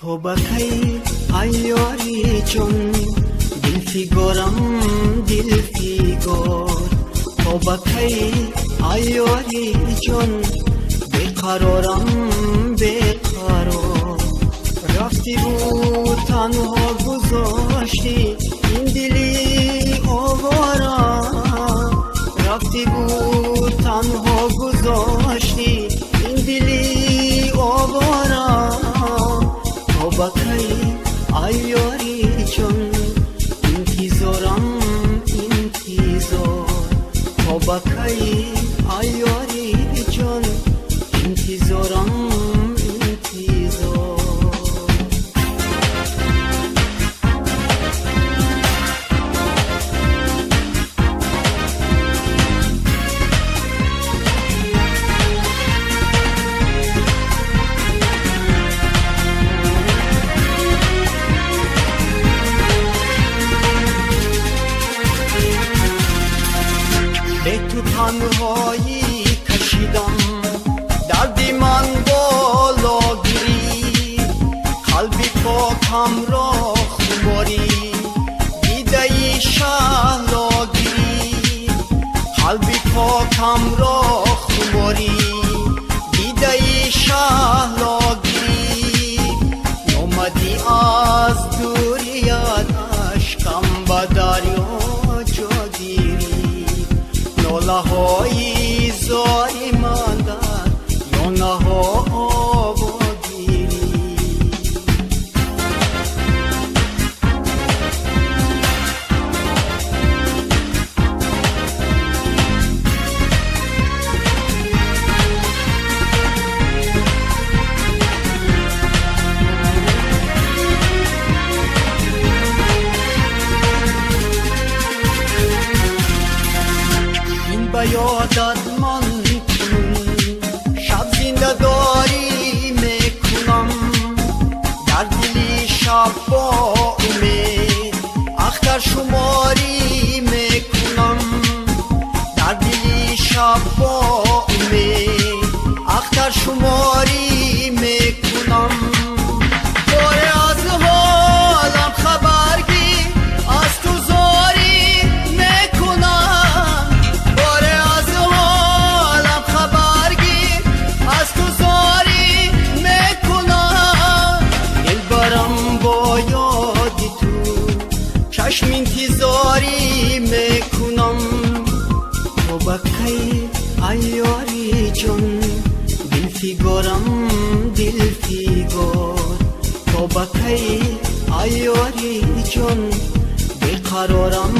تو بکی ایاری جون دل فیگارم دل فیگار تو بکی ایاری جون بیقرارم بیقرار رفتی رو تنها گذاشتی این دلی آوارا رفتی رو تنها گذاشتی این دلی آوارا تو بکی ایاری جون انتظارم انتظار تو بکی ایاری جون انتظارم انتظار به تو تنهایی کشیدم دردی من بالا گیری قلبی پاکم را خماری دیده ای شهلا گیری قلبی پاکم را خماری دیده ای شهلا گیری اومدی از دوریت عشقم به دریا جاگیری ناله های زاری ماندن یا نها آبادیری به یادت من کنون شب زنده داری میکنم در دلی شب با امید اختر شماری میکنم در دلی شب با امید اختر شماری میکنم باره از حالم خبر گیر از تو زاری میکنم چشم انتظاری میکنم تو بکی ایاری جون دل فیگارم دل فیگار تو بکی ایاری جون بیقرارم